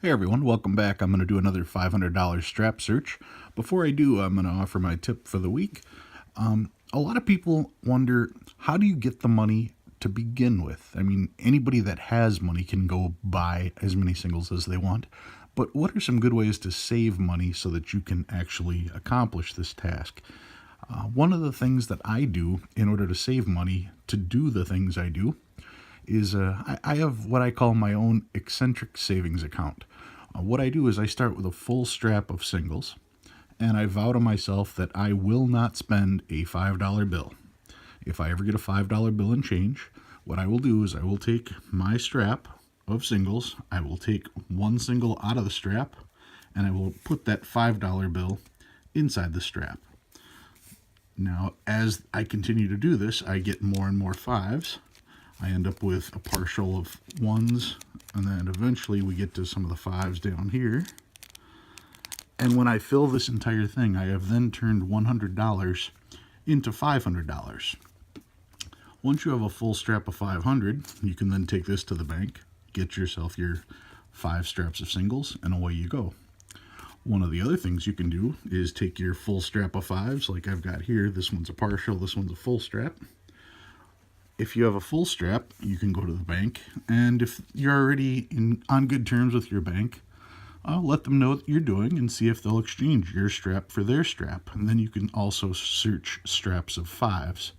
Hey everyone, welcome back. I'm going to do another $500 strap search. Before I do, I'm going to offer my tip for the week. A lot of people wonder, how do you get the money to begin with? I mean, anybody that has money can go buy as many singles as they want, but what are some good ways to save money so that you can actually accomplish this task? One of the things that I do in order to save money to do the things I do is I have what I call my own eccentric savings account. What I do is I start with a full strap of singles, and I vow to myself that I will not spend a $5 bill. If I ever get a $5 bill and change, what I will do is I will take my strap of singles, I will take one single out of the strap, and I will put that $5 bill inside the strap. Now, as I continue to do this, I get more and more fives. I end up with a partial of ones, and then eventually we get to some of the fives down here. And when I fill this entire thing, I have then turned $100 into $500. Once you have a full strap of 500, you can then take this to the bank, get yourself your 5 straps of singles, and away you go. One of the other things you can do is take your full strap of fives, like I've got here. This one's a partial, this one's a full strap. If you have a full strap, you can go to the bank, and if you're already on good terms with your bank, let them know what you're doing and see if they'll exchange your strap for their strap. And then you can also search straps of fives.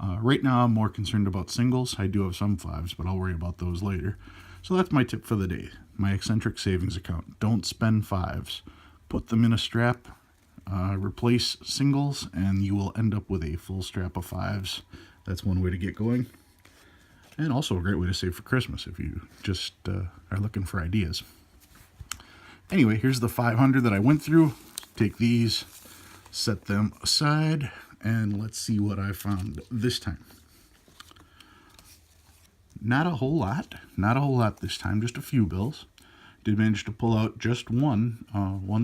Right now, I'm more concerned about singles. I do have some fives, but I'll worry about those later. So that's my tip for the day, my eccentric savings account. Don't spend fives. Put them in a strap, replace singles, and you will end up with a full strap of fives. That's one way to get going, and also a great way to save for Christmas if you just are looking for ideas. Anyway, here's the 500 that I went through. Take these, set them aside, and let's see what I found this time. Not a whole lot this time, just a few bills. Did manage to pull out just one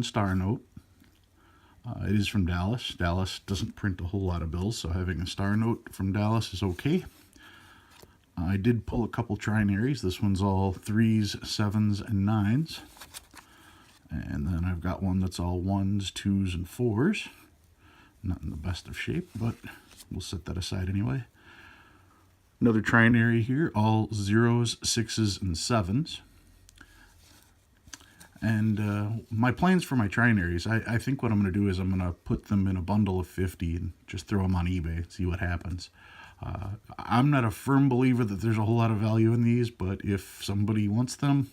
star note. It is from Dallas. Dallas doesn't print a whole lot of bills, so having a star note from Dallas is okay. I did pull a couple trinaries. This one's all 3s, 7s, and 9s. And then I've got one that's all 1s, 2s, and 4s. Not in the best of shape, but we'll set that aside anyway. Another trinary here, all 0s, 6s, and 7s. And my plans for my trinaries, I think what I'm going to do is I'm going to put them in a bundle of 50 and just throw them on eBay and see what happens. I'm not a firm believer that there's a whole lot of value in these, but if somebody wants them,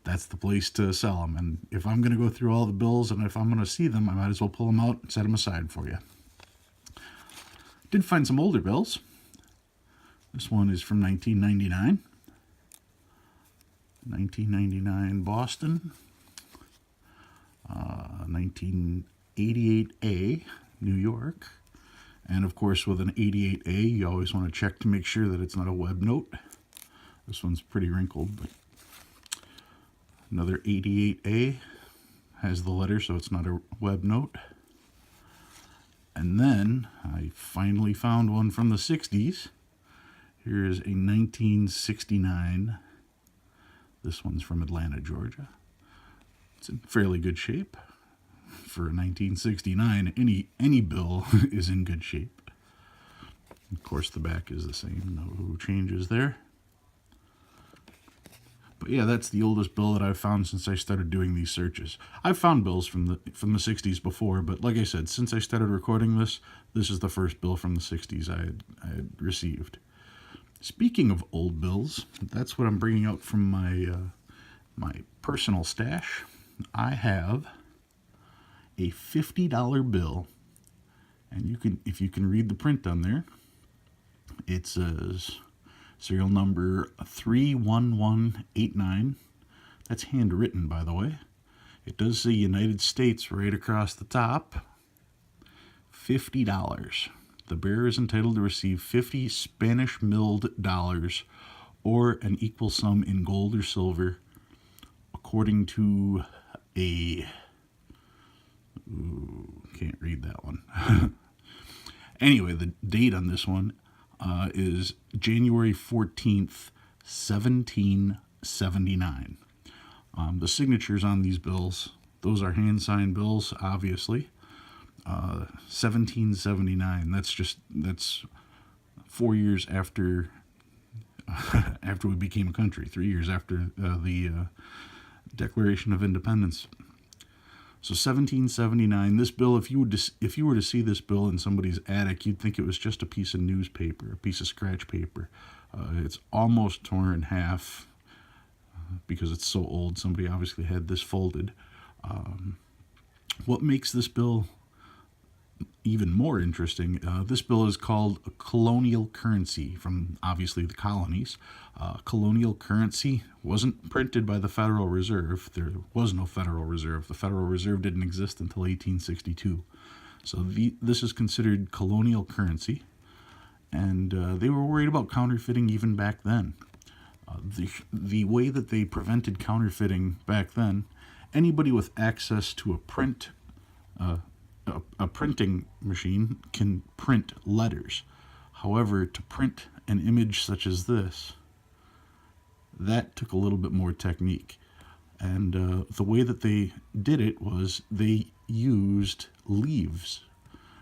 that's the place to sell them. And if I'm going to go through all the bills and if I'm going to see them, I might as well pull them out and set them aside for you. Did find some older bills. This one is from 1999. 1999 Boston. 1988A, New York. And of course, with an 88A, you always want to check to make sure that it's not a web note. This one's pretty wrinkled, but another 88A has the letter, so it's not a web note. And then I finally found one from the 60s. Here is a 1969. This one's from Atlanta, Georgia. It's in fairly good shape. For 1969, any bill is in good shape. Of course, the back is the same. No changes there. But yeah, that's the oldest bill that I've found since I started doing these searches. I've found bills from the 60s before, but like I said, since I started recording this is the first bill from the 60s I had received. Speaking of old bills, that's what I'm bringing out from my personal stash. I have a $50 bill, and if you can read the print on there, it says serial number 31189. That's handwritten, by the way. It does say United States right across the top. $50. The bearer is entitled to receive 50 Spanish milled dollars or an equal sum in gold or silver according to a... Ooh, can't read that one. Anyway, the date on this one is January 14th, 1779. The signatures on these bills, those are hand-signed bills, obviously. 1779, that's 4 years after after we became a country, 3 years after the Declaration of Independence. So 1779, this bill, if you were to see this bill in somebody's attic, you'd think it was just a piece of newspaper, a piece of scratch paper. It's almost torn in half because it's so old. Somebody obviously had this folded. What makes this bill even more interesting, this bill is called a colonial currency from obviously the colonies. Colonial currency wasn't printed by the Federal Reserve. There was no Federal Reserve. The Federal Reserve didn't exist until 1862. So this is considered colonial currency, and they were worried about counterfeiting even back then. The way that they prevented counterfeiting back then, anybody with access to a printing machine can print letters. However, to print an image such as this, that took a little bit more technique. And the way that they did it was they used leaves.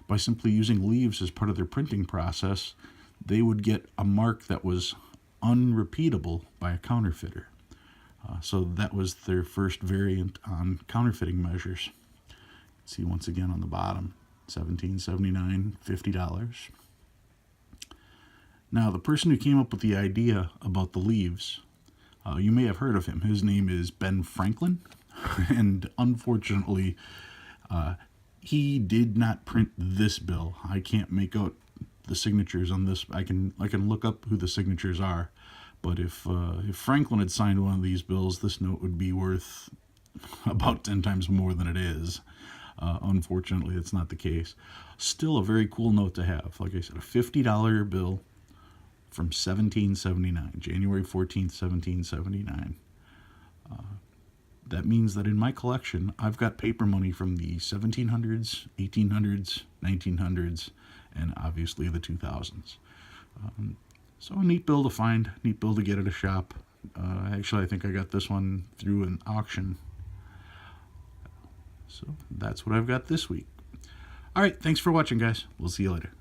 By simply using leaves as part of their printing process, they would get a mark that was unrepeatable by a counterfeiter. So that was their first variant on counterfeiting measures. See once again on the bottom, 1779, $50. Now, the person who came up with the idea about the leaves, you may have heard of him. His name is Ben Franklin, and unfortunately, he did not print this bill. I can't make out the signatures on this. I can look up who the signatures are, but if Franklin had signed one of these bills, this note would be worth about 10 times more than it is. Unfortunately, it's not the case. Still a very cool note to have. Like I said, a $50 bill from 1779, January 14th, 1779. That means that in my collection, I've got paper money from the 1700s, 1800s, 1900s, and obviously the 2000s. So a neat bill to find, neat bill to get at a shop. Actually, I think I got this one through an auction. So that's what I've got this week. All right, thanks for watching, guys. We'll see you later.